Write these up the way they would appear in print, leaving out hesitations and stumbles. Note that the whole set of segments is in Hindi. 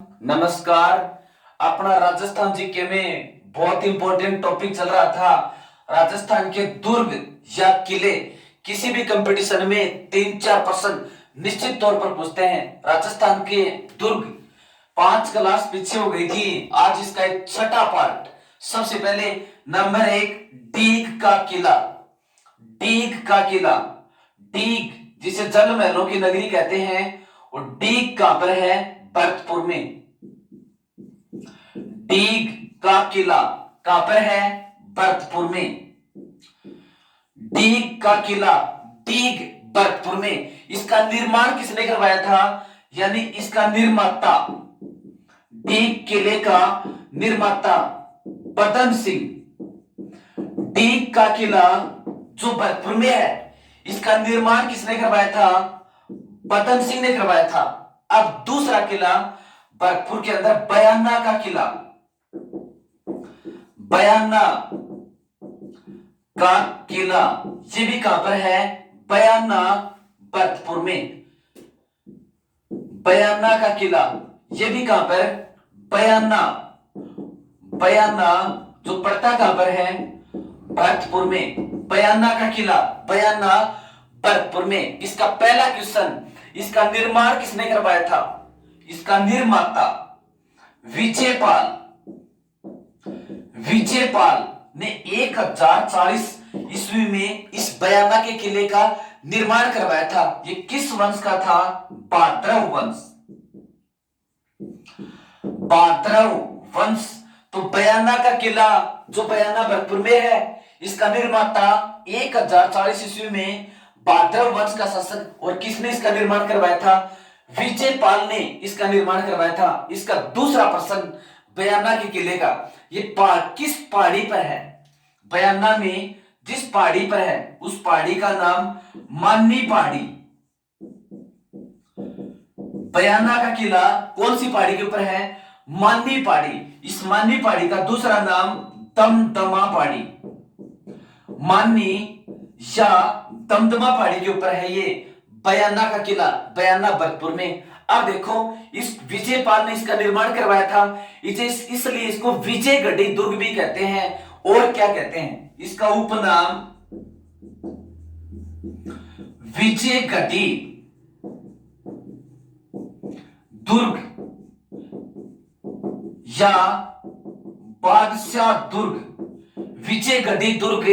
नमस्कार। अपना राजस्थान जीके में बहुत इंपॉर्टेंट टॉपिक चल रहा था। राजस्थान के दुर्ग या किले किसी भी कंपटीशन में 3-4% निश्चित तौर पर पूछते हैं। राजस्थान के दुर्ग 5 क्लास पीछे हो गई थी। आज इसका एक छठा पार्ट। सबसे पहले नंबर 1, डीग का किला। डीग का किला, डीग जिसे जल महलों की नगरी कहते हैं, और डीग कहां पर है? भरतपुर में। डीग का किला कहां पर है? भरतपुर में। डीग का किला, डीग भरतपुर में। इसका निर्माण किसने करवाया था? यानी इसका निर्माता, डीग किले का निर्माता पदम सिंह। डीग का किला जो भरतपुर में है, इसका निर्माण किसने करवाया था? पदम सिंह ने करवाया था। अब दूसरा किला भरतपुर के अंदर, बयाना का किला। बयाना का किला ये भी कहां पर है? बयाना, भरतपुर में। बयाना का किला ये भी कहां पर? बयाना। बयाना जो पड़ता कहां पर है? भरतपुर में। बयाना का किला, बयाना, भरतपुर में। इसका पहला क्वेश्चन, इसका निर्माण किसने करवाया था? इसका निर्माता विजयपाल। विजयपाल ने 1040 ईस्वी में इस बयाना के किले का निर्माण करवाया था। ये किस वंश का था? भाद्रव वंश। भाद्रव वंश। तो बयाना का किला जो बयाना भरतपुर में है, इसका निर्माता 1040 ईस्वी में भाद्रव वंश का शासक। और किसने इसका निर्माण करवाया था? विजयपाल ने इसका निर्माण करवाया था। इसका दूसरा प्रश्न, बयाना के किले का ये किस पहाड़ी पर है? बयाना में जिस पहाड़ी पर है, उस पहाड़ी का नाम माननी पहाड़ी। बयाना का किला कौन सी पहाड़ी के ऊपर है? माननी पहाड़ी। इस माननी पहाड़ी का दूसरा नाम दमदमा पहाड़ी। माननी या दमदमा पहाड़ी के ऊपर है ये बयाना का किला, बयाना भरतपुर में। अब देखो, इस विजयपाल ने इसका निर्माण करवाया था, इसलिए इसको विजयगढ़ी दुर्ग भी कहते हैं। और क्या कहते हैं? इसका उपनाम विजयगढ़ी दुर्ग या बादशाह दुर्ग। विजयगढ़ी दुर्ग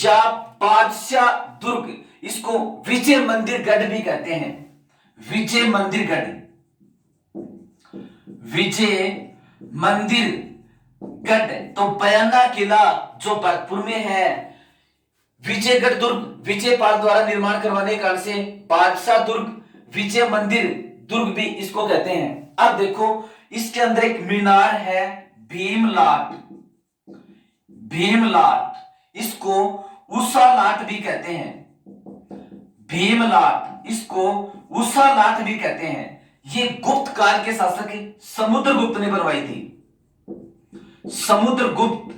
या बादशाह दुर्ग, इसको विजय मंदिर गढ़ भी कहते हैं। विजय मंदिर गढ़, विजय मंदिर गढ़। तो बयाना किला जो भरतपुर में है, विजयगढ़ दुर्ग विजयपाल द्वारा निर्माण करवाने के कारण से बादशाह दुर्ग, विजय मंदिर दुर्ग भी इसको कहते हैं। अब देखो, इसके अंदर एक मीनार है, भीमलाट। भीमलाट, इसको उषा लाट भी कहते हैं। भीमलाट, इसको उषा लाट भी कहते हैं। ये गुप्त काल के शासक समुद्रगुप्त ने बनवाई थी। समुद्रगुप्त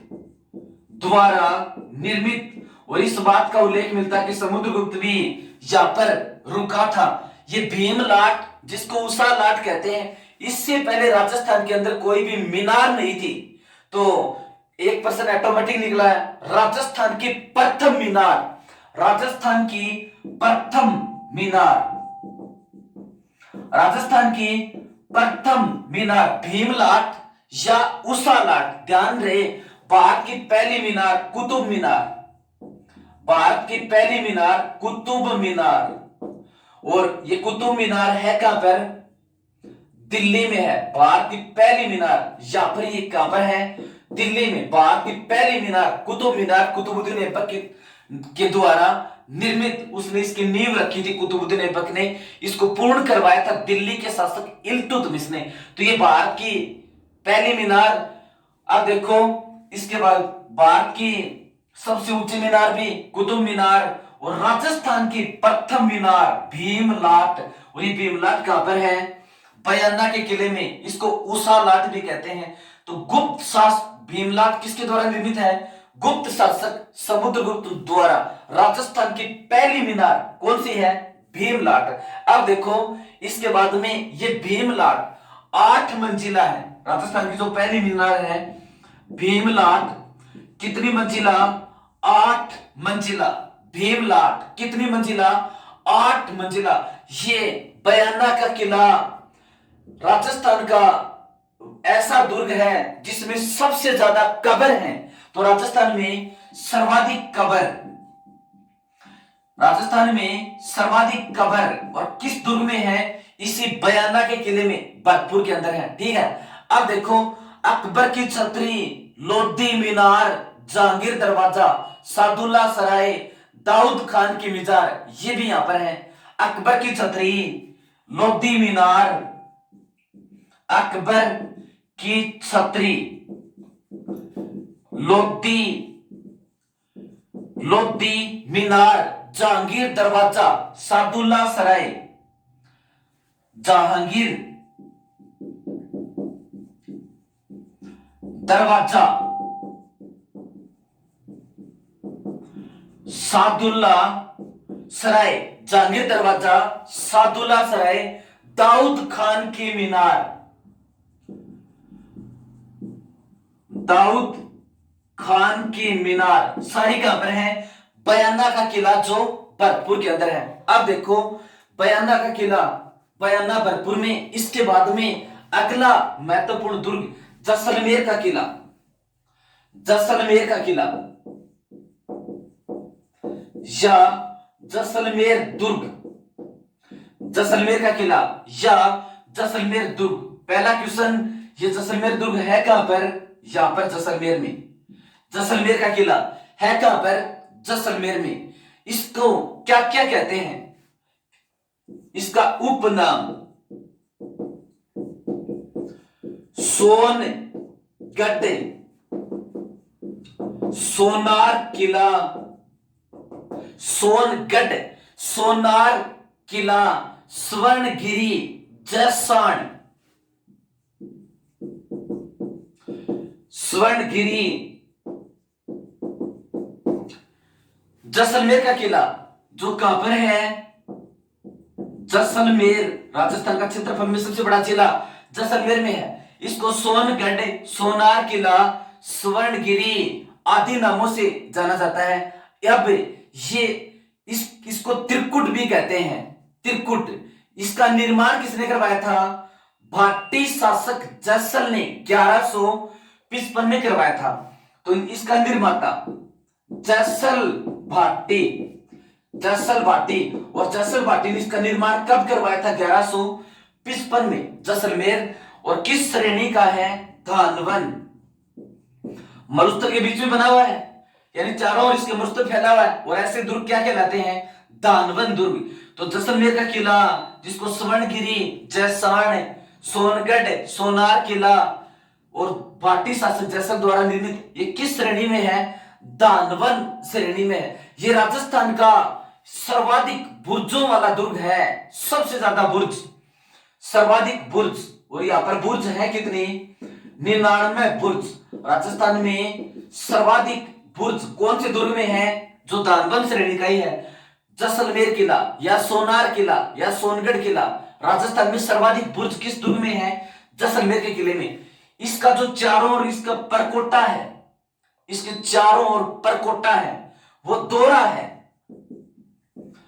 द्वारा निर्मित। और इस बात का उल्लेख मिलता है कि समुद्रगुप्त भी यहां पर रुका था। ये भीमलाट जिसको उषा लाट कहते हैं, इससे पहले राजस्थान के अंदर कोई भी मीनार नहीं थी। तो एक पर्सन ऑटोमेटिक निकला है। राजस्थान की प्रथम मीनार, राजस्थान की प्रथम मीनार, राजस्थान की प्रथम मीनार भीमलाट या उषा लाट। ध्यान रहे, भारत की पहली मीनार कुतुब मीनार, भारत की पहली मीनार कुतुब मीनार। और ये कुतुब मीनार है कहां पर? दिल्ली में है। भारत की पहली मीनार यहां पर, ये कहां पर है? दिल्ली में। भारत की पहली मीनार कुतुब मीनार, कुतुबुद्दीन ऐबक के द्वारा निर्मित। उसने इसकी नींव रखी थी, कुतुबुद्दीन ऐबक ने इसको पूर्ण करवाया था दिल्ली के शासक इल्तुतमिश ने। तो ये भारत की पहली मीनार। अब देखो, इसके बाद भारत की सबसे ऊंची मीनार भी कुतुब मीनार, और राजस्थान की प्रथम मीनार भीमलाट। और ये भीमलाट कहां पर है? बयाना के किले में। इसको उषा लाट भी कहते हैं। तो गुप्त शासक भीमलाट किसके द्वारा निर्मित है? गुप्त शासक समुद्रगुप्त द्वारा। राजस्थान की पहली मीनार कौन सी है? भीमलाट। अब देखो, इसके बाद में ये भीमलाट 8 मंजिला है। राजस्थान की जो पहली मीनार है भीमलाट, कितनी मंजिला? 8 मंजिला। भीमलाट कितनी मंजिला? 8 मंजिला। ये बयाना का किला राजस्थान का ऐसा दुर्ग है जिसमें सबसे ज्यादा कब्र है। तो राजस्थान में सर्वाधिक कब्र, राजस्थान में सर्वाधिक कब्र और किस दुर्ग में है? इसी बयाना के किले में, भरतपुर के अंदर है। ठीक है, अब देखो अकबर की छतरी, लोधी मीनार, जहांगीर दरवाजा, सादुल्ला सराय, दाऊद खान की मीजार, ये भी यहां पर है। अकबर की छतरी, लोधी मीनार, अकबर की छतरी, लोधी लोधी मीनार, जहांगीर दरवाजा, सादुल्ला सराय, जहांगीर दरवाजा, सादुल्ला सराय, जहांगीर दरवाजा, सादुल्ला सराय, दाऊद खान की मीनार, दाऊद खान की मीनार, सारी कहां पर है? बयाना का किला जो भरतपुर के अंदर है। अब देखो बयाना का किला, बयाना भरतपुर में। इसके बाद में अगला महत्वपूर्ण दुर्ग जैसलमेर का किला, जैसलमेर का किला या जैसलमेर दुर्ग, जैसलमेर का किला या जैसलमेर दुर्ग। पहला क्वेश्चन, ये जैसलमेर दुर्ग है कहां पर? यहां पर जैसलमेर में। जैसलमेर का किला है कहां पर? जैसलमेर में। इसको क्या क्या कहते हैं? इसका उपनाम सोनगढ़, सोनार किला, सोनगढ़, सोनार किला, स्वर्णगिरी, जैसण, स्वर्णगिरी, जैसलमेर का किला जो कहां पर है? जैसलमेर, राजस्थान का क्षेत्रफल में सबसे बड़ा जिला जैसलमेर में है। इसको सोनगढ़, सोनार किला, स्वर्णगिरी आदि नामों से जाना जाता है। अब ये इसको त्रिकुट भी कहते हैं। त्रिकुट, इसका निर्माण किसने करवाया था? भाटी शासक जैसल ने 1155 में करवाया था। तो इसका निर्माता जैसल भाटी, जैसल भाटी, और जैसल भाटी ने इसका निर्माण कब करवाया था? 1155 में, जैसलमेर। और किस श्रेणी का है? धानवन, मरुस्थल के बीच में बना हुआ है, यानी चारों ओर इसके मरुस्थल फैला हुआ है। और ऐसे दुर्ग क्या कहलाते हैं? धानवन दुर्ग। तो जैसलमेर का किला जिसको स्वर्णगिरी, जैसण, सोनगढ़, सोनार किला और भाटी शासक जैसल द्वारा निर्मित, ये किस श्रेणी में है? धानवन श्रेणी में है। ये राजस्थान का सर्वाधिक बुर्जों वाला दुर्ग है, सबसे ज्यादा बुर्ज, सर्वाधिक बुर्ज। और यहां पर बुर्ज है कितनी? 99 बुर्ज। राजस्थान में सर्वाधिक बुर्ज कौन से दुर्ग में है? जो धानवन श्रेणी का ही है। जैसलमेर किला या सोनार किला या सोनगढ़ किला, राजस्थान में सर्वाधिक बुर्ज किस दुर्ग में है? जैसलमेर के किले में। इसका जो चारों ओर इसका परकोटा है, इसके चारों ओर परकोटा है, वो दोरा है,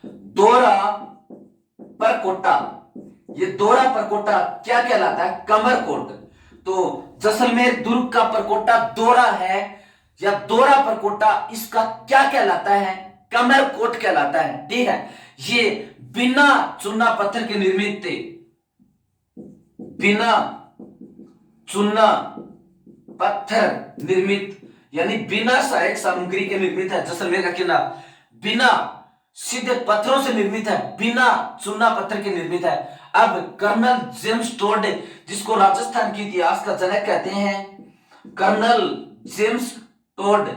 दोरा परकोटा। ये दोरा परकोटा क्या कहलाता है? कमरकोट। तो जैसलमेर दुर्ग का परकोटा दोरा है या दोरा परकोटा, इसका क्या कहलाता है? कमरकोट कहलाता है। ठीक है, ये बिना चूना पत्थर के निर्मित थे, बिना चूना पत्थर निर्मित, यानी बिना सहायक सामग्री के निर्मित है। जैसलमेर का किला बिना सीधे पत्थरों से निर्मित है, बिना चूना पत्थर के निर्मित है। अब कर्नल जेम्स टोड, जिसको राजस्थान के इतिहास का जनक कहते हैं, कर्नल जेम्स टोड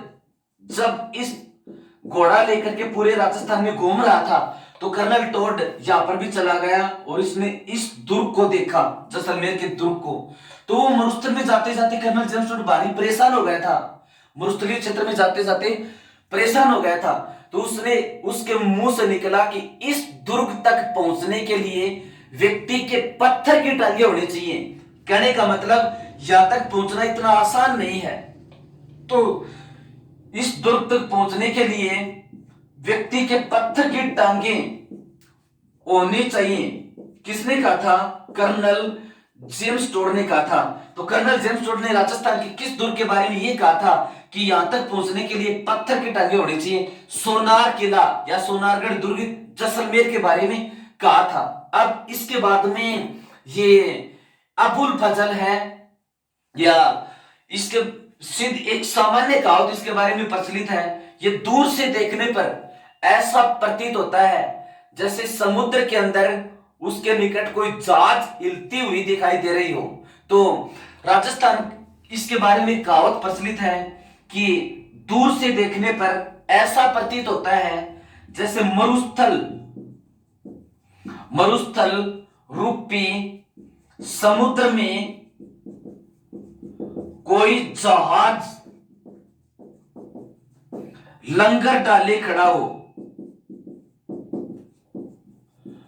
जब इस घोड़ा लेकर के पूरे राजस्थान में घूम रहा था, तो कर्नल टोड यहां पर भी चला गया और इसने इस दुर्ग को देखा, जैसलमेर के दुर्ग को। तो वो मरुस्थल में जाते जाते कर्नल जेम्स टोड भारी परेशान हो गया था, मरुस्थलीय क्षेत्र में जाते जाते परेशान हो गया था। तो उसने, उसके मुंह से निकला कि इस दुर्ग तक पहुंचने के लिए व्यक्ति के पत्थर की टांगे होनी चाहिए, कहने का मतलब यहां तक पहुंचना इतना आसान नहीं है। तो इस दुर्ग तक पहुंचने के लिए व्यक्ति के पत्थर की टांगें होनी चाहिए। किसने कहा था? कर्नल जेम्स टोड ने कहा था। तो कर्नल जेम्स टोड ने राजस्थान के किस दुर्ग के बारे में यह कहा था कि यहां तक पहुंचने के लिए पत्थर की टांगें होनी चाहिए? सोनार किला या सोनारगढ़ दुर्ग जैसलमेर के बारे में कहा था। अब इसके बाद में ये अबुल फजल है, या इसके सिद्ध एक सामान्य कहावत इसके बारे में प्रचलित है। ये दूर से देखने पर ऐसा प्रतीत होता है जैसे समुद्र के अंदर उसके निकट कोई जहाज हिलती हुई दिखाई दे रही हो। तो राजस्थान इसके बारे में कहावत प्रचलित है कि दूर से देखने पर ऐसा प्रतीत होता है जैसे मरुस्थल मरुस्थल रूपी समुद्र में कोई जहाज लंगर डाले खड़ा हो।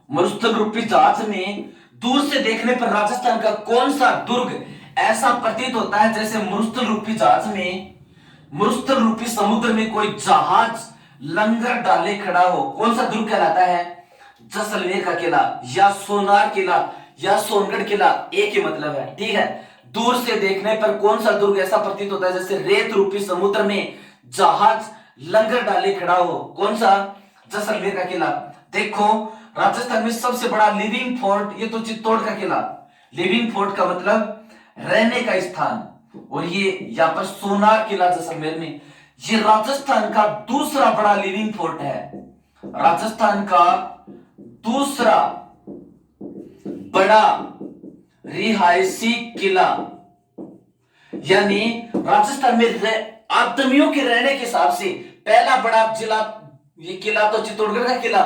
मरुस्थल रूपी जहाज में दूर से देखने पर राजस्थान का कौन सा दुर्ग ऐसा प्रतीत होता है जैसे मरुस्थल रूपी जहाज में, मरुस्थल रूपी समुद्र में कोई जहाज लंगर डाले खड़ा हो? कौन सा दुर्ग कहलाता है? जैसलमेर का किला या सोनार किला या सोनगढ़ किला, एक ही मतलब है। ठीक है, दूर से देखने पर कौन सा दुर्ग ऐसा प्रतीत होता है जैसे रेत रूपी समुद्र में जहाज लंगर डाले खड़ा हो? कौन सा? जैसलमेर का किला। देखो, राजस्थान में सबसे बड़ा लिविंग फोर्ट ये तो चित्तौड़ का किला। लिविंग फोर्ट का मतलब रहने का स्थान, और ये यहां पर सोनार किला जैसलमेर में, ये राजस्थान का दूसरा बड़ा लिविंग फोर्ट है। राजस्थान का दूसरा बड़ा रिहायशी किला, यानी राजस्थान में आदमियों के रहने के हिसाब से पहला बड़ा जिला ये किला तो चित्तौड़गढ़ का किला,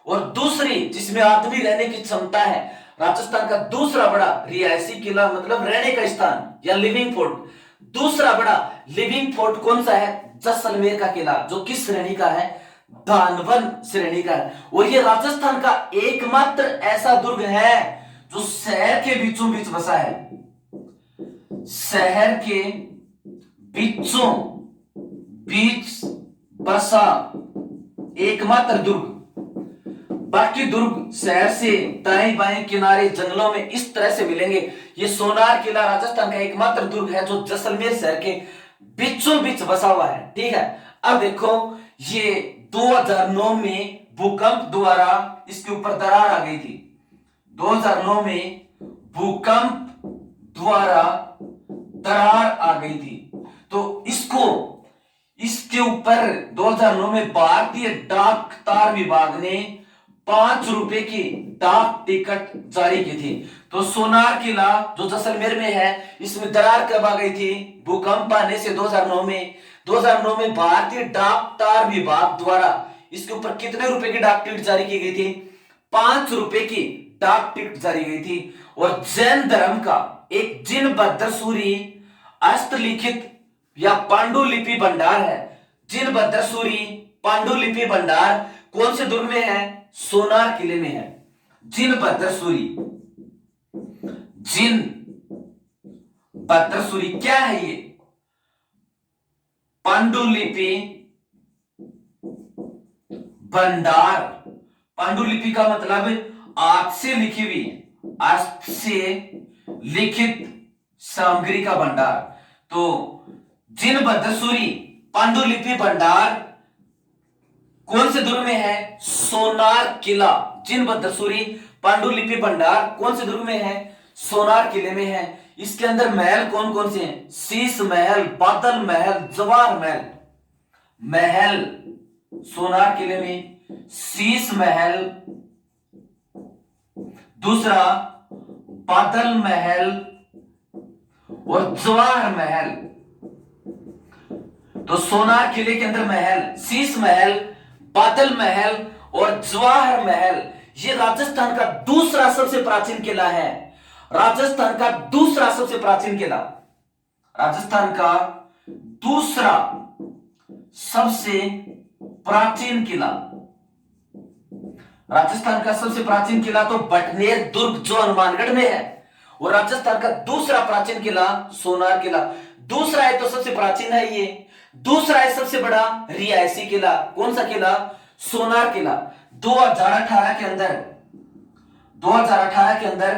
और दूसरी जिसमें आदमी रहने की क्षमता है राजस्थान का दूसरा बड़ा रिहायशी किला, मतलब रहने का स्थान या लिविंग फोर्ट। दूसरा बड़ा लिविंग फोर्ट कौन सा है? जैसलमेर का किला, जो किस श्रेणी का है? दानवन श्रेणी का है। और ये राजस्थान का एकमात्र ऐसा दुर्ग है जो शहर के बीचों बीच बसा है। शहर के बीचों बीच बसा एकमात्र दुर्ग। बाकी दुर्ग शहर से दाएं बाएं किनारे जंगलों में इस तरह से मिलेंगे। ये सोनार किला राजस्थान का एकमात्र दुर्ग है जो जैसलमेर शहर के बीचों बीच बसा हुआ है। ठीक है, अब देखो, ये 2009 में भूकंप द्वारा इसके ऊपर दरार आ गई थी। 2009 में भूकंप द्वारा दरार आ गई थी, तो इसके ऊपर 2009 में भारतीय डाक तार विभाग ने 5 रुपए की डाक टिकट जारी की थी। तो सोनार किला जो जैसलमेर में है, इसमें दरार कब आ गई थी? भूकंप आने से 2009 में भारतीय डाक तार विभाग द्वारा इसके ऊपर कितने रुपए की डाक टिकट जारी की गई थी? 5 रुपए की डाक टिकट जारी की गई थी। और जैन धर्म का एक जिनबद्ध सूरी हस्तलिखित या पांडुलिपि भंडार है। जिनबद्ध सूरी पांडुलिपि भंडार कौन से दुर्ग में है? सोनार किले में है। जिनबद्ध सूरी, जिनबद्ध सूरी क्या है? ये पांडुलिपि भंडार। पांडुलिपि का मतलब हाथ से लिखी हुई, हाथ से लिखित सामग्री का भंडार। तो जिनबद्ध सूरी पांडुलिपि भंडार कौन से दुर्ग में है? सोनार किला। जिनबद्ध सूरी पांडुलिपि भंडार कौन से दुर्ग में है? सोनार किले में है। इसके अंदर महल कौन कौन से हैं? शीश महल, बादल महल, जवाहर महल। महल सोनार किले में शीश महल, दूसरा बादल महल और जवाहर महल। तो सोनार किले के अंदर महल, शीश महल, बादल महल और जवाहर महल, ये राजस्थान का दूसरा सबसे प्राचीन किला है। राजस्थान का दूसरा सबसे प्राचीन किला, राजस्थान का दूसरा सबसे प्राचीन किला, राजस्थान का सबसे प्राचीन किला तो बटनेर दुर्ग जो हनुमानगढ़ में है, और राजस्थान का दूसरा प्राचीन किला सोनार किला। दूसरा है तो सबसे प्राचीन है ये, दूसरा है सबसे बड़ा रियासी किला। कौन सा किला? सोनार किला। 2018 के अंदर 2018 के अंदर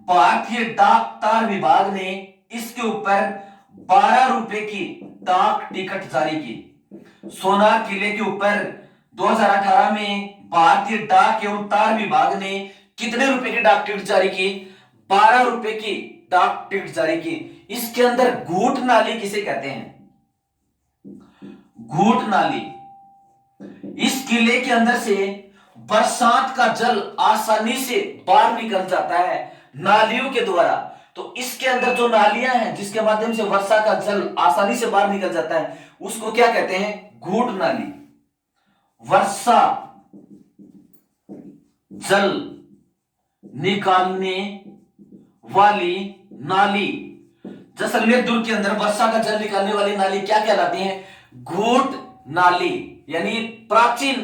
भारतीय डाक तार विभाग ने इसके ऊपर 12 रुपए की डाक टिकट जारी की। सोनार किले के ऊपर 2018 में भारतीय डाक एवं तार विभाग ने कितने रुपए की डाक टिकट जारी की? 12 रुपए की डाक टिकट जारी की। इसके अंदर घूट नाली किसे कहते हैं? घूट नाली। इस किले के अंदर से बरसात का जल आसानी से बाहर निकल जाता है नालियों के द्वारा। तो इसके अंदर जो नालियां हैं जिसके माध्यम से वर्षा का जल आसानी से बाहर निकल जाता है उसको क्या कहते हैं? घूट नाली। वर्षा जल निकालने वाली नाली, जैसलमेर दुर्ग के अंदर वर्षा का जल निकालने वाली नाली क्या कहलाती है? घूट नाली। यानी प्राचीन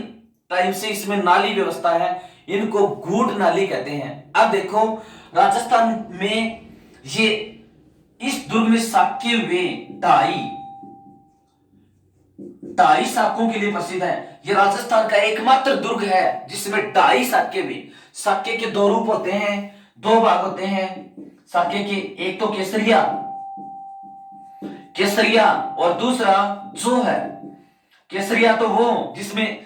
टाइम से इसमें नाली व्यवस्था है, इनको घूट नाली कहते हैं। अब देखो राजस्थान में ये इस दुर्ग में साके हुए ढाई साकों के लिए प्रसिद्ध है। ये राजस्थान का एकमात्र दुर्ग है जिसमें ढाई साके हुए। साके के दो रूप होते हैं, दो भाग होते हैं साके के, एक तो केसरिया और दूसरा जोहर। केसरिया तो वो जिसमें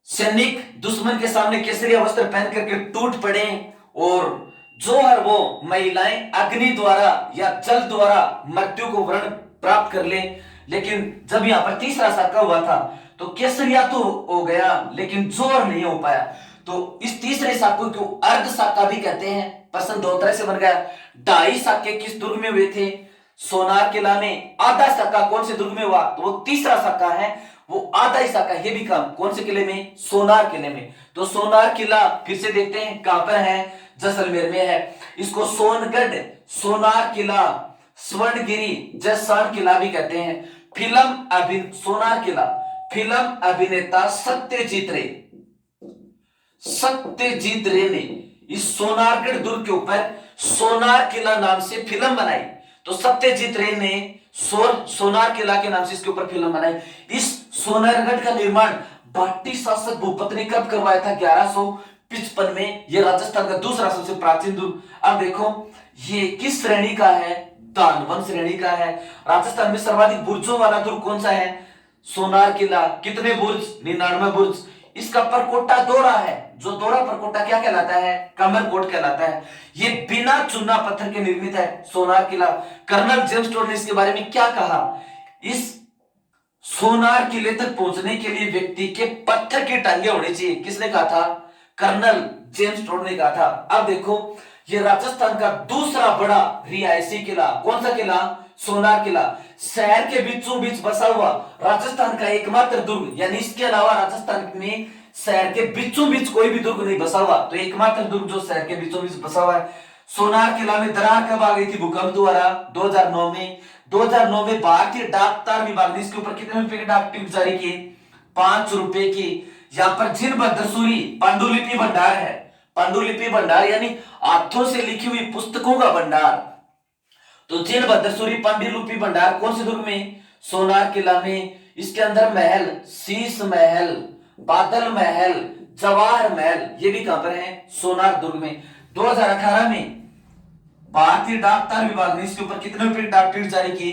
सैनिक दुश्मन के सामने केसरिया वस्त्र पहन करके टूट पड़े, और जोहर वो महिलाएं अग्नि द्वारा या जल द्वारा मृत्यु को वर्ण प्राप्त कर ले। लेकिन जब यहां पर तीसरा साका हुआ था तो केसरिया तो हो गया लेकिन जोहर नहीं हो पाया, तो इस तीसरे साके को अर्ध साका भी कहते हैं। प्रश्न दो तरह से बन गया। ढाई साके किस दुर्ग में हुए थे? सोनार किला में। आधा साका कौन से दुर्ग में हुआ? तो वो तीसरा साका है, वो आधा ही साका। ये भी काम कौन से किले में? सोनार किले में। तो सोनार किला फिर से देखते हैं कहां पर है? जैसलमेर में है। इसको सोनगढ़, सोनार किला, स्वर्णगिरी, जैसवाल किला भी कहते हैं। सोनार किला फिल्म अभिनेता सत्यजीत रे ने इस सोनारगढ़ दुर्ग के ऊपर सोनार किला नाम से फिल्म बनाई। तो सत्यजीत रे ने सोनार किला के नाम से इसके ऊपर फिल्म बनाई। इस सोनारगढ़ का निर्माण भाटी शासक भूपत ने कब करवाया था? 1155 में। यह राजस्थान का दूसरा सबसे प्राचीन दुर्ग। अब देखो ये किस श्रेणी का है? दानवन श्रेणी का है। राजस्थान में सर्वाधिक बुर्जों वाला दुर्ग कौन सा है? सोनार किला। कितने बुर्ज? 99 बुर्ज। इसका परकोटा दोहरा है। जो दोहरा परकोटा क्या कहलाता है? कमरकोट कहलाता है। ये बिना चूना पत्थर के निर्मित है सोनार किला। कर्नल जेम्स टोड ने इसके बारे में क्या कहा? इस सोनार किले तक पहुंचने के लिए व्यक्ति के पत्थर की टांगे होनी चाहिए। किसने कहा था? कर्नल जेम्स टोड ने कहा था। अब देखो ये राजस्थान का दूसरा बड़ा रिहायशी किला। कौन सा किला? सोनार किला। शहर के बीचों बीच बसा हुआ राजस्थान का एकमात्र दुर्ग, यानी इसके अलावा राजस्थान में शहर के बीचों बीच कोई भी दुर्ग नहीं बसा हुआ, तो एकमात्र दुर्ग जो शहर के बीचों बीच बसा हुआ है। सोनार किला में दरार कब आ गई थी? भूकंप द्वारा 2009 में। 2009 में भारतीय डाक तार विभाग ने इसके ऊपर कितने रुपए की डाक टिकट जारी की? 5 रुपए की। यहाँ पर जिनबद्ध सूरी पांडुलिपि भंडार है। पांडुलिपि भंडार यानी हाथों से लिखी हुई पुस्तकों का भंडार। तो जिनबद्ध सूरी पांडुलिपि भंडार कौन से दुर्ग में? सोनार किला में। इसके अंदर महल, शीश महल, बादल महल, जवाहर महल, ये भी कहां पर है? सोनार दुर्ग में। 2018 में भारतीय डाक तार विभाग ने इसके ऊपर कितने रुपए की डाक टिकट जारी की?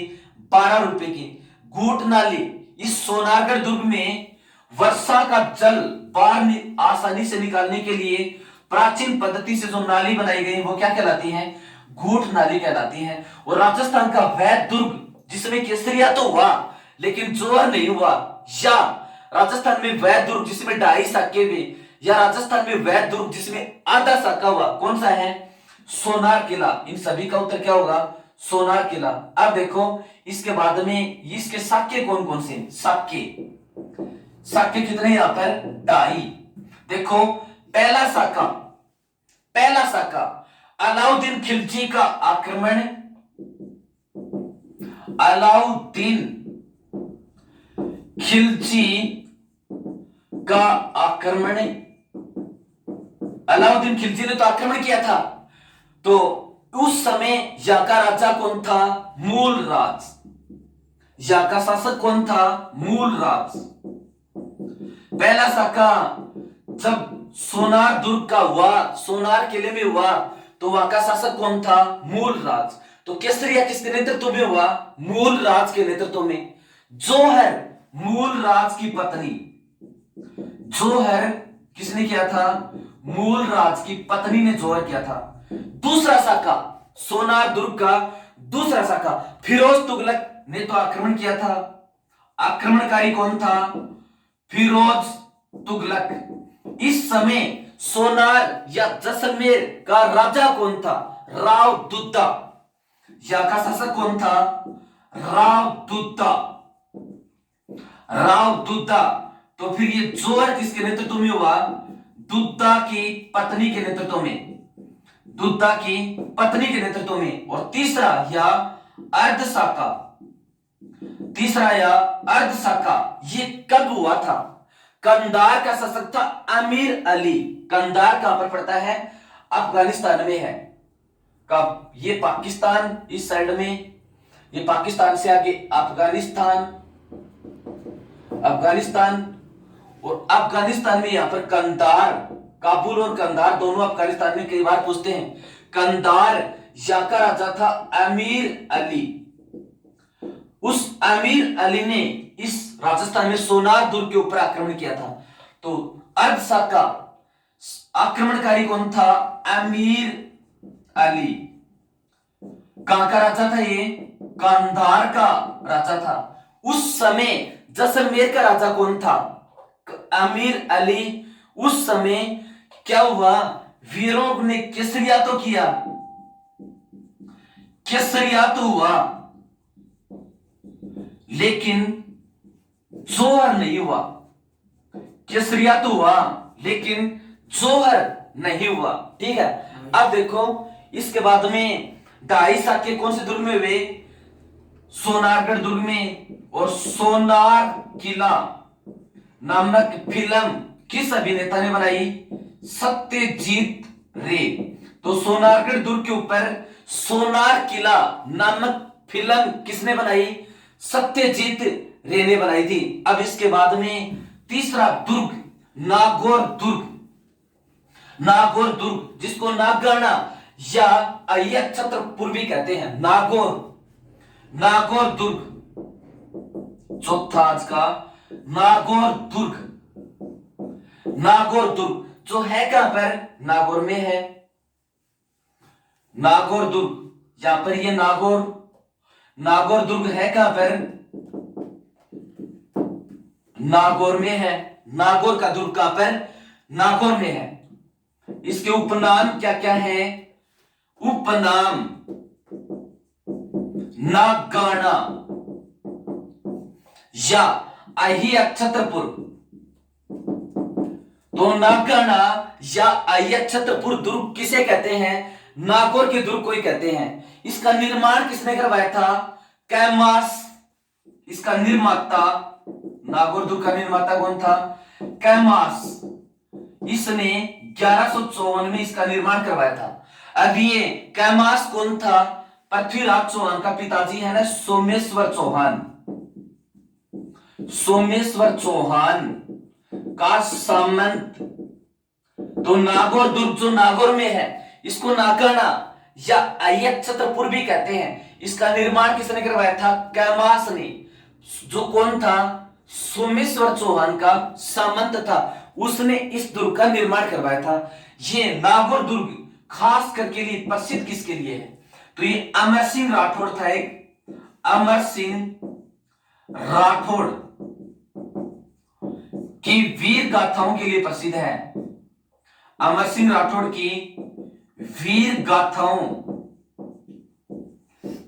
12 रुपए की। घूट नाली, इस सोनारगढ़ दुर्ग में वर्षा का जल बाहर आसानी से निकालने के लिए प्राचीन पद्धति से जो नाली बनाई गई वो क्या कहलाती है? घूट नाली कहलाती है। और राजस्थान का वैध दुर्ग जिसमें केसरिया तो हुआ लेकिन जोहर नहीं हुआ, या राजस्थान में वैध दुर्ग जिसमें ढाई साके हुए, या राजस्थान में वैध दुर्ग जिसमें आधा साका हुआ, कौन सा है? सोनार किला। इन सभी का उत्तर क्या होगा? सोनार किला। अब देखो इसके बाद में इसके साके कौन कौन से? साके कितने यहां पर? ढाई। देखो पहला साका अलाउद्दीन खिलजी का आक्रमण। अलाउद्दीन खिलजी का आक्रमण। अलाउद्दीन खिलजी ने तो आक्रमण किया था, तो उस समय या का राजा कौन था? मूलराज। या का शासक कौन था? मूलराज। पहला साका जब सोनार दुर्ग का हुआ, सोनार किले में हुआ, तो वहां का शासक कौन था? मूलराज। तो केसरिया किसके नेतृत्व में हुआ? मूलराज के नेतृत्व में। जोहर मूलराज की पत्नी, जोहर किसने किया था? मूलराज की पत्नी ने जोहर किया था। दूसरा साका सोनार दुर्ग का दूसरा साका फिरोज तुगलक ने तो आक्रमण किया था। आक्रमणकारी कौन था? फिरोज तुगलक। इस समय सोनार या जैसलमेर का राजा कौन था? राव दुद्दा। या का शासक कौन था? राव दुद्दा। राव दुद्दा। तो फिर ये जोहर किसके नेतृत्व में हुआ? दुद्दा की पत्नी के नेतृत्व में। दुद्दा की पत्नी के नेतृत्व में। और तीसरा या अर्ध साका, तीसरा या अर्ध साका ये कब हुआ था? कंधार का शासक था अमीर अली। कंधार कहां पर पड़ता है? अफगानिस्तान में है। कब? ये पाकिस्तान इस साइड में, ये पाकिस्तान से आगे अफगानिस्तान, अफगानिस्तान, और अफगानिस्तान में यहां पर कंधार, काबुल और कंधार दोनों अफगानिस्तान में कई बार पूछते हैं। कंधार या का राजा था अमीर अली। उस अमीर अली ने इस राजस्थान में सोनार दुर्ग के ऊपर आक्रमण किया था। तो अर्धसा का आक्रमणकारी कौन था? अमीर अली। कहां का राजा था ये? कंधार का राजा था। उस समय जैसलमेर का राजा कौन था? अमीर अली। उस समय क्या हुआ? वीरों ने केसरिया तो किया, केसरिया तो हुआ, लेकिन जोहर नहीं हुआ। केसरिया तो हुआ लेकिन जोहर नहीं हुआ। ठीक है। अब देखो इसके बाद में 2.5 साके कौन से दुर्ग में हुए? सोनारगढ़ दुर्ग में। और सोनार किला नामक फिल्म किस अभिनेता ने बनाई? सत्यजीत रे। तो सोनारगढ़ दुर्ग के ऊपर सोनार किला नामक फिल्म किसने बनाई? सत्यजीत रे ने बनाई थी। अब इसके बाद में तीसरा दुर्ग नागौर दुर्ग। नागौर दुर्ग जिसको नागराना या अय्यर छत्रपुर भी कहते हैं। नागौर, नागौर दुर्ग चौथा आज का नागौर दुर्ग। नागौर दुर्ग जो है कहां पर? नागौर में है। नागौर दुर्ग यहां पर ये नागौर, नागौर दुर्ग है कहां पर? नागौर में है। नागौर का दुर्ग कहां पर? नागौर में है। इसके उपनाम क्या क्या है? उपनाम नागाना या अय्यर छत्रपुर। तो नागाना या अय्यर छत्रपुर दुर्ग किसे कहते हैं? नागौर के दुर्ग को ही कहते हैं। इसका निर्माण किसने करवाया था? कैमास। इसका निर्माता, नागौर दुर्ग का निर्माता कौन था? कैमास। इसने 1154 में इसका निर्माण करवाया था। अब ये कैमास कौन था? पृथ्वीराज चौहान का पिताजी है ना, सोमेश्वर चौहान। सोमेश्वर चौहान का सामंत। तो नागौर दुर्ग जो नागौर में है इसको नागाना या अय्यर छत्रपुर भी कहते हैं। इसका निर्माण किसने करवाया था? कैमास ने। जो कौन था? सोमेश्वर चौहान का सामंत था। उसने इस दुर्ग का निर्माण करवाया था। ये नागौर दुर्ग खास करके लिए प्रसिद्ध किसके लिए है? तो ये अमर सिंह राठौड़ था एक। अमर सिंह राठौड़ की वीर गाथाओं के लिए प्रसिद्ध है। अमर सिंह राठौड़ की वीर गाथाओं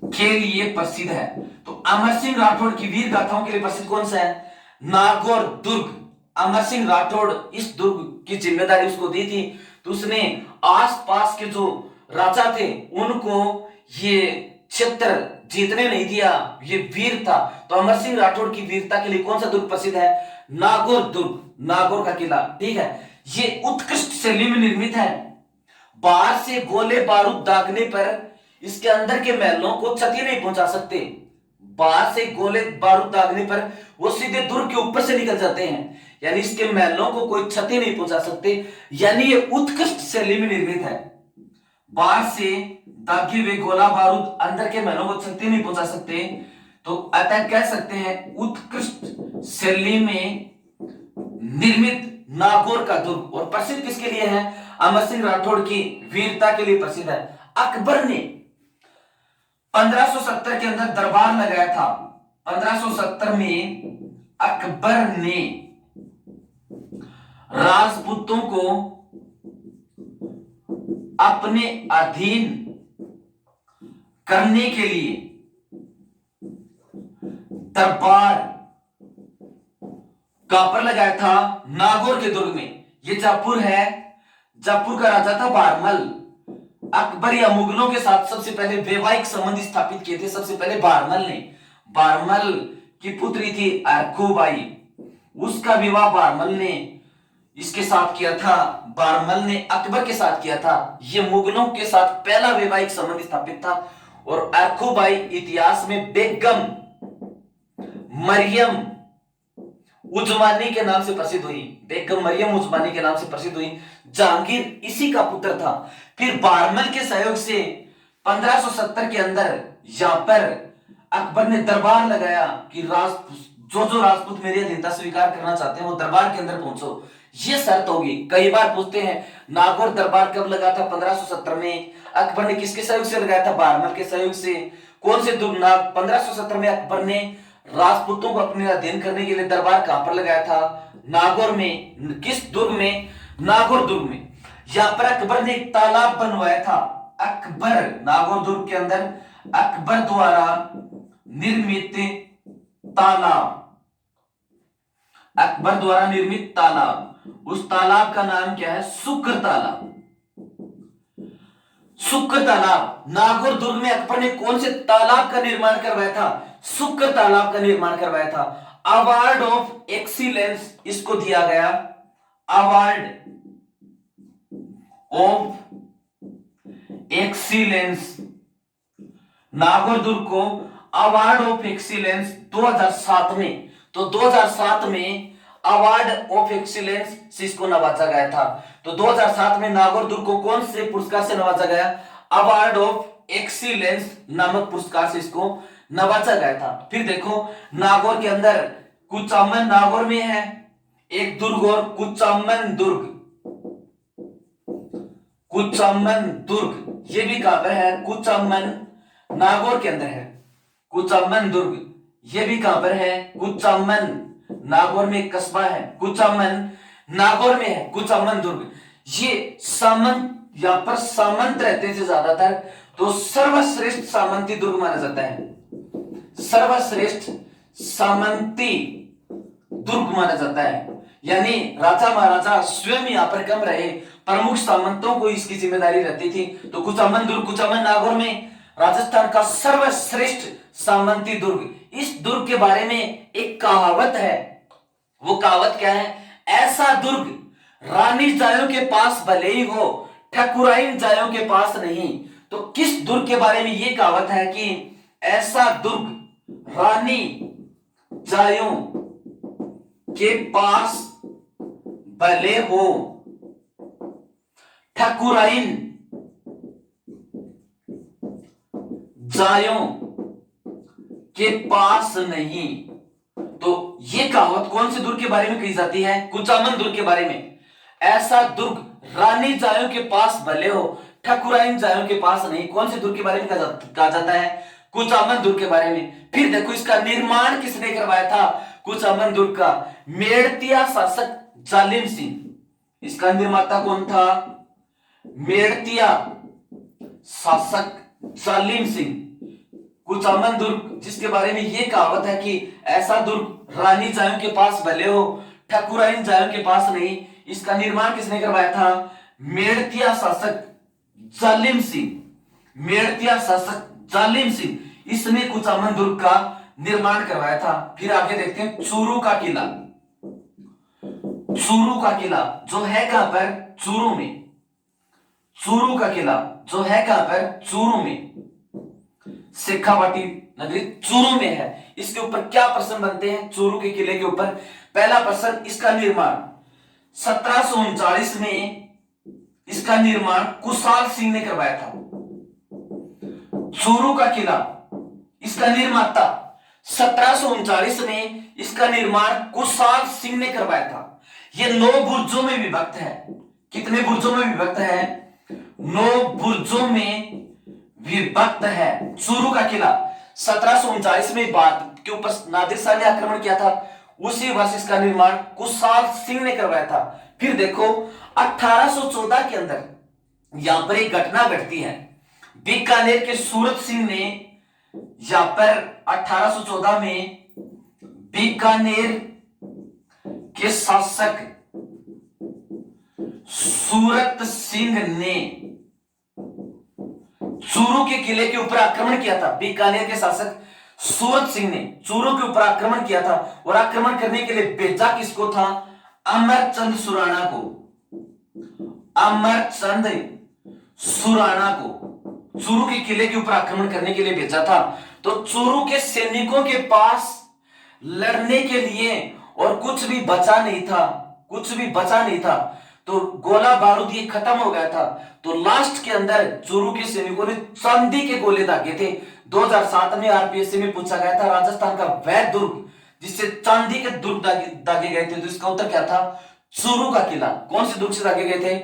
के लिए प्रसिद्ध है। तो अमर सिंह राठौड़ की वीर गाथाओं के लिए प्रसिद्ध कौन सा है? नागौर दुर्ग। अमर सिंह राठौड़ इस दुर्ग की जिम्मेदारी उसको दी थी, तो उसने आसपास के जो राजा थे उनको ये क्षेत्र जीतने नहीं दिया। ये वीर था। तो अमर सिंह राठौड़ की वीरता के लिए कौन सा दुर्ग प्रसिद्ध है? नागौर दुर्ग, नागौर का किला। ठीक है। ये उत्कृष्ट शैली में निर्मित है। बाहर से गोले बारूद दागने पर इसके अंदर के महलों को क्षति नहीं पहुंचा सकते। बाहर से गोले बारूद दागने पर वो सीधे दुर्ग के ऊपर से निकल जाते हैं, यानी इसके महलों को कोई क्षति नहीं पहुंचा सकते, यानी ये उत्कृष्ट शैली में निर्मित है। बाहर से दागे हुए गोला बारूद अंदर के महलों को क्षति नहीं पहुंचा सकते, तो अतः कह सकते हैं उत्कृष्ट शैली में निर्मित नागौर का दुर्ग। और प्रसिद्ध किसके लिए है? अमर सिंह राठौड़ की वीरता के लिए प्रसिद्ध है। अकबर ने 1570 के अंदर दरबार लगाया था। 1570 में अकबर ने राजपूतों को अपने अधीन करने के लिए दरबार कहां पर लगाया था? नागौर के दुर्ग में। ये जयपुर है। जयपुर का राजा था बारमल। अकबर या मुगलों के साथ सबसे पहले वैवाहिक संबंध स्थापित किए थे सबसे पहले बारमल ने। बारमल की पुत्री थी अरखूबाई, उसका विवाह बारमल ने इसके साथ किया था। बारमल ने अकबर के साथ किया था। यह मुगलों के साथ पहला वैवाहिक संबंध स्थापित था। और अरखूबाई इतिहास में बेगम मरियम उजमानी के नाम से प्रसिद्ध हुई। बेगम मरियम उजमानी के नाम से प्रसिद्ध हुई। जहांगीर इसी का पुत्र था। फिर बारमल के सहयोग से 1570 के अंदर यहां पर अकबर ने दरबार लगाया कि जो राजपूत मेरी अधीनता स्वीकार करना चाहते हैं वो दरबार के अंदर पहुंचो। ये शर्त होगी। कई बार पूछते हैं नागौर दरबार कब लगा था? 1570 में। अकबर ने किसके सहयोग से लगाया था? बारमल के सहयोग से। कौन से दुर्ग? 1570 में अकबर ने राजपूतों को अपने अधीन करने के लिए दरबार कहां पर लगाया था? नागौर में। किस दुर्ग में? नागौर दुर्ग में। यहां पर अकबर ने एक तालाब बनवाया था। अकबर नागौर दुर्ग के अंदर अकबर द्वारा निर्मित तालाब, अकबर द्वारा निर्मित तालाब, उस तालाब का नाम क्या है? शुक्र तालाब। शुक्र तालाब। नागौर दुर्ग में अकबर ने कौन से तालाब का निर्माण करवाया था? शुक्र तालाब का निर्माण करवाया था। अवार्ड ऑफ एक्सीलेंस इसको दिया गया। अवार्ड ऑफ एक्सीलेंस, नागौर दुर्ग को अवार्ड ऑफ एक्सीलेंस 2007 में। तो 2007 में अवार्ड ऑफ एक्सीलेंस से इसको नवाजा गया था। तो 2007 में नागौर दुर्ग को कौन से पुरस्कार से नवाजा गया? अवार्ड ऑफ एक्सीलेंस नामक पुरस्कार से इसको नवाजा गया था। फिर देखो नागौर के अंदर कुचामन नागौर में है एक दुर्ग, और कुचामन दुर्ग, कुचामन दुर्ग ये भी कहां पर है? कुचामन नागौर के अंदर है। कुचामन दुर्ग ये भी कहां पर है? कुचामन नागौर में एक कस्बा है, कुचामन नागौर में है कुचामन दुर्ग। ये सामंत, यहां पर सामंत रहते थे ज्यादातर, तो सर्वश्रेष्ठ सामंती दुर्ग माना जाता है। सर्वश्रेष्ठ सामंती दुर्ग माना जाता है, यानी राजा महाराजा स्वयं यहां पर कम रहे, प्रमुख सामंतों को इसकी जिम्मेदारी रहती थी। तो कुचामन दुर्ग कुचामन नागौर में राजस्थान का सर्वश्रेष्ठ सामंती दुर्ग। इस दुर्ग के बारे में एक कहावत है। वो कहावत क्या है? ऐसा दुर्ग रानी जायों के पास भले ही हो, ठकुराइन जायों के पास नहीं। तो किस दुर्ग के बारे में ये कहावत है कि ऐसा दुर्ग रानी जायों के पास भले हो, ठकुराइन जायों के पास नहीं। तो ये कहावत कौन से दुर्ग के बारे में कही जाती है? कुचामन दुर्ग के बारे में। ऐसा दुर्ग रानी जायों के पास भले हो, ठकुराइन जायों के पास नहीं। कौन से दुर्ग के बारे में कहा जाता है? कुचामन दुर्ग के बारे में। फिर देखो इसका निर्माण किसने करवाया था? कुचामन दुर्ग का मेड़तिया शासक जालिम सिंह। इसका निर्माता कौन था? मेड़तिया शासक जालिम सिंह। कुचामन दुर्ग जिसके बारे में यह कहावत है कि ऐसा दुर्ग रानी जायों के पास भले हो, ठकुराइन जायों के पास नहीं, इसका निर्माण किसने करवाया था? मेड़तिया शासक जालिम सिंह। मेड़तिया शासक जालिम सिंह इसने कुचामन दुर्ग का निर्माण करवाया था। फिर आगे देखते हैं चूरू का किला। चूरू का किला जो है कहां पर? चूरू में। चूरू का किला जो है कहां पर, चूरू में, शेखावाटी नगरी चूरू में है। इसके ऊपर क्या प्रश्न बनते हैं चूरू के किले के ऊपर? पहला प्रश्न, इसका निर्माण 1739 में, इसका निर्माण कुशाल सिंह ने करवाया था। चूरू का किला, इसका निर्माता 1739 में, इसका निर्माण कुशाल सिंह ने करवाया था। यह 9 बुर्जों में विभक्त है। कितने बुर्जों में विभक्त है? 9 बुर्जों में विभक्त है चूरू का किला। 1739 में बात के ऊपर नादिर शाह ने आक्रमण किया था, उसी वर्ष इसका निर्माण कुशाल सिंह ने करवाया था। फिर देखो 1814 के अंदर यहां पर एक घटना घटती है। बीकानेर के सूरत सिंह ने यहां पर 1814 में बीकानेर के शासक सूरत सिंह ने चूरू के किले के ऊपर आक्रमण किया था। बीकानेर के शासक सूरत सिंह ने चूरू के ऊपर आक्रमण किया था और आक्रमण करने के लिए भेजा किसको था? अमरचंद सुराणा को। अमरचंद सुराणा को चूरू के किले के ऊपर आक्रमण करने के लिए भेजा था। तो चूरू के सैनिकों के पास लड़ने के लिए और कुछ भी बचा नहीं था, कुछ भी बचा नहीं था। तो गोला बारूद ये खत्म हो गया था। तो लास्ट के अंदर चूरू के सैनिकों ने चांदी के गोले दागे थे। 2007 में आरपीएससी में पूछा गया था राजस्थान का वह दुर्ग जिससे चांदी के दुर्ग दागे गए थे, तो इसका उत्तर क्या था? चूरू का किला। कौन से दुर्ग से दागे गए थे?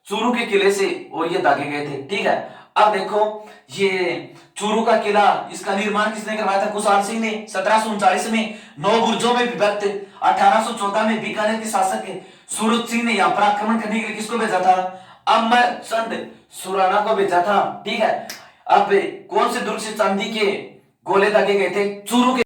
चूरू के किले से, और ये दागे गए थे। ठीक है, अब देखो ये चूरू का किला, इसका निर्माण किसने करवाया था? कुशाल सिंह ने 1739 में 9 बुर्जों में विभक्त। 1814 में बीकानेर के शासक सूरत सिंह ने यहां पर आक्रमण करने के लिए किसको भेजा था? अमरचंद सुराणा को भेजा था। ठीक है, अब कौन से दुर्ग से चांदी के गोले दागे गए थे? चूरू के